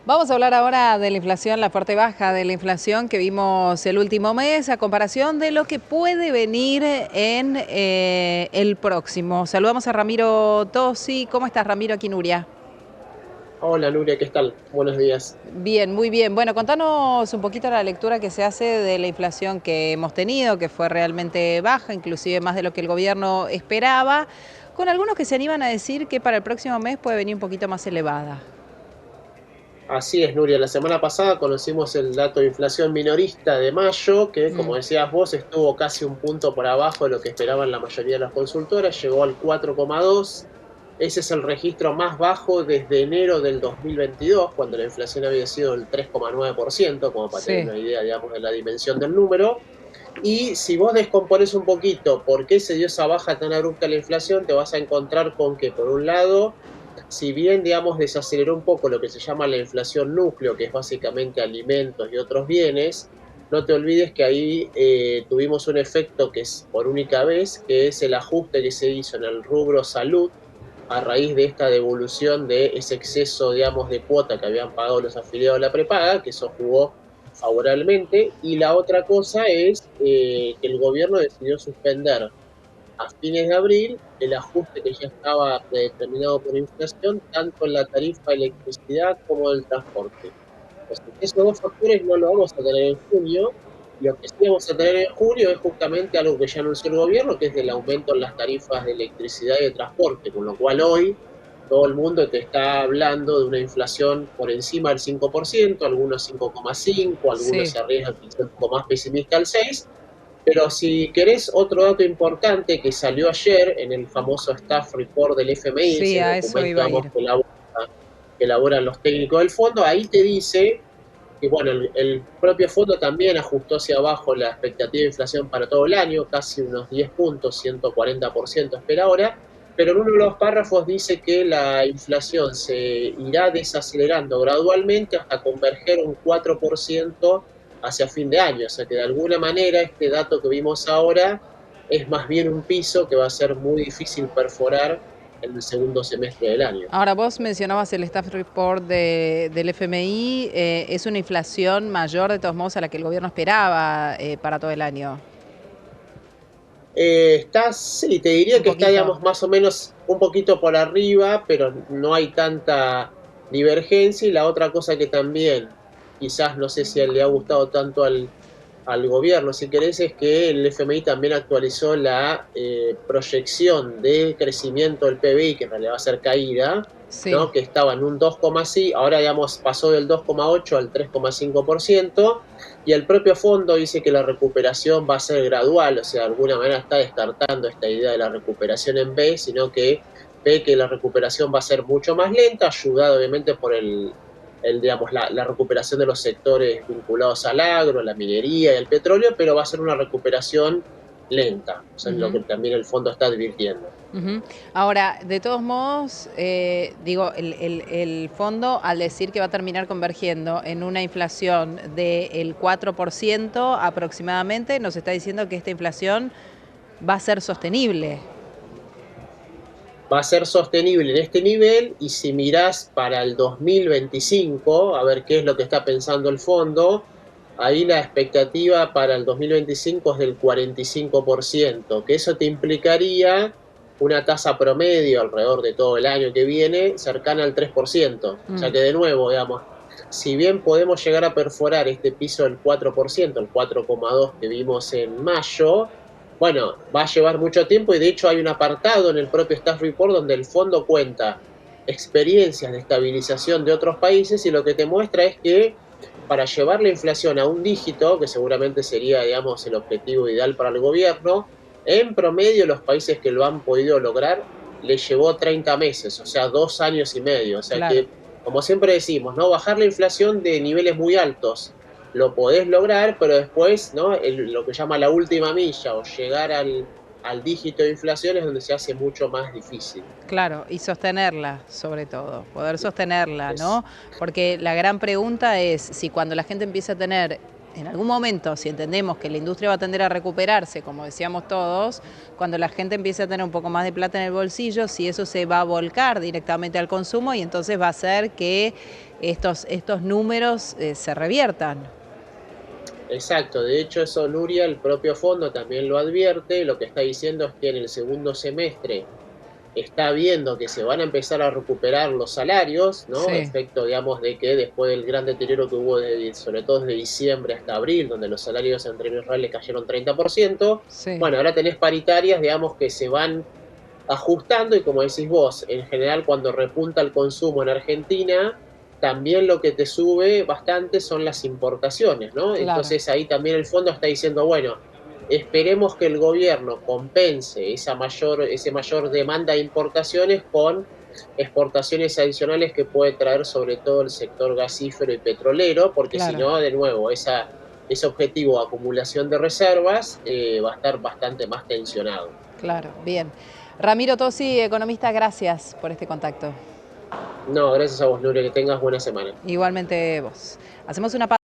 Vamos a hablar ahora de la inflación, la parte baja de la inflación que vimos el último mes, a comparación de lo que puede venir en el próximo. Saludamos a Ramiro Tosi. ¿Cómo estás, Ramiro, aquí en Uria? Hola Nuria, ¿qué tal? Buenos días. Bien, muy bien. Bueno, contanos un poquito la lectura que se hace de la inflación que hemos tenido, que fue realmente baja, inclusive más de lo que el gobierno esperaba, con algunos que se animan a decir que para el próximo mes puede venir un poquito más elevada. Así es, Nuria. La semana pasada conocimos el dato de inflación minorista de mayo, que como Mm. decías vos, estuvo casi un punto por abajo de lo que esperaban la mayoría de las consultoras, llegó al 4,2. Ese es el registro más bajo desde enero del 2022, cuando la inflación había sido el 3,9%, como para tener Sí. una idea, digamos, de la dimensión del número. Y si vos descompones un poquito por qué se dio esa baja tan abrupta de la inflación, te vas a encontrar con que, por un lado, si bien, digamos, desaceleró un poco lo que se llama la inflación núcleo, que es básicamente alimentos y otros bienes, no te olvides que ahí tuvimos un efecto que es por única vez, que es el ajuste que se hizo en el rubro salud a raíz de esta devolución de ese exceso, digamos, de cuota que habían pagado los afiliados de la prepaga, que eso jugó favorablemente. Y la otra cosa es que el gobierno decidió suspender a fines de abril el ajuste que ya estaba predeterminado por inflación, tanto en la tarifa de electricidad como del transporte. Entonces, esos dos factores no lo vamos a tener en junio. Lo que sí vamos a tener en junio es justamente algo que ya anunció el gobierno, que es el aumento en las tarifas de electricidad y de transporte, con lo cual hoy todo el mundo te está hablando de una inflación por encima del 5%, algunos 5,5%, algunos Sí. se arriesgan a ser un poco más pesimista al 6%. Pero si querés otro dato importante que salió ayer en el famoso Staff Report del FMI, Sí, ese a eso documento iba a digamos, ir. que elaboran los técnicos del fondo, ahí te dice que bueno, el propio fondo también ajustó hacia abajo la expectativa de inflación para todo el año, casi unos 10 puntos, 140% espera ahora, pero en uno de los párrafos dice que la inflación se irá desacelerando gradualmente hasta converger un 4% hacia fin de año, o sea que de alguna manera este dato que vimos ahora es más bien un piso que va a ser muy difícil perforar en el segundo semestre del año. Ahora, vos mencionabas el staff report del FMI, es una inflación mayor de todos modos a la que el gobierno esperaba para todo el año. Sí, te diría Un que está, poquito. digamos, más o menos un poquito por arriba, pero no hay tanta divergencia. Y la otra cosa que también, quizás no sé si le ha gustado tanto al gobierno, si querés, es que el FMI también actualizó la proyección de crecimiento del PBI, que en realidad va a ser caída, Sí. ¿no? Que estaba en un 2,5, ahora digamos pasó del 2,8 al 3,5%, y el propio fondo dice que la recuperación va a ser gradual, o sea, de alguna manera está descartando esta idea de la recuperación en B, sino que ve que la recuperación va a ser mucho más lenta, ayudada obviamente por digamos, la recuperación de los sectores vinculados al agro, la minería y el petróleo, pero va a ser una recuperación lenta, o sea, es lo Ujú. que también el fondo está advirtiendo. Ujú. Ahora, de todos modos, digo, el fondo al decir que va a terminar convergiendo en una inflación del 4% aproximadamente, nos está diciendo que esta inflación va a ser sostenible. Va a ser sostenible en este nivel, y si mirás para el 2025, a ver qué es lo que está pensando el fondo, ahí la expectativa para el 2025 es del 45%, que eso te implicaría una tasa promedio alrededor de todo el año que viene cercana al 3%. O sea Mm. que de nuevo, digamos, si bien podemos llegar a perforar este piso del 4%, el 4,2% que vimos en mayo, bueno, va a llevar mucho tiempo, y de hecho hay un apartado en el propio Staff Report donde el fondo cuenta experiencias de estabilización de otros países, y lo que te muestra es que para llevar la inflación a un dígito, que seguramente sería, digamos, el objetivo ideal para el gobierno, en promedio los países que lo han podido lograr les llevó 30 meses, o sea, 2 años y medio. O sea Claro. que, como siempre decimos, ¿no? Bajar la inflación de niveles muy altos lo podés lograr, pero después, ¿no? Lo que llama la última milla, o llegar al dígito de inflación, es donde se hace mucho más difícil. Claro, y sostenerla, sobre todo, poder sostenerla, Es, ¿no? Porque la gran pregunta es si cuando la gente empieza a tener en algún momento, si entendemos que la industria va a tender a recuperarse, como decíamos todos, cuando la gente empiece a tener un poco más de plata en el bolsillo, si eso se va a volcar directamente al consumo y entonces va a hacer que estos números se reviertan. Exacto, de hecho eso Nuria, el propio fondo también lo advierte, lo que está diciendo es que en el segundo semestre está viendo que se van a empezar a recuperar los salarios, ¿no? Sí, Efecto, digamos, de que después del gran deterioro que hubo, sobre todo desde diciembre hasta abril, donde los salarios en términos reales cayeron 30%, sí, bueno, ahora tenés paritarias, digamos, que se van ajustando y como decís vos, en general cuando repunta el consumo en Argentina, también lo que te sube bastante son las importaciones, ¿no? claro, Entonces ahí también el fondo está diciendo, bueno, esperemos que el gobierno compense ese mayor demanda de importaciones con exportaciones adicionales que puede traer sobre todo el sector gasífero y petrolero, porque si claro, no, de nuevo, ese objetivo de acumulación de reservas va a estar bastante más tensionado. claro, bien. Ramiro Tosi, economista, gracias por este contacto. No, gracias a vos, Nuria, que tengas buena semana. Igualmente vos. Hacemos una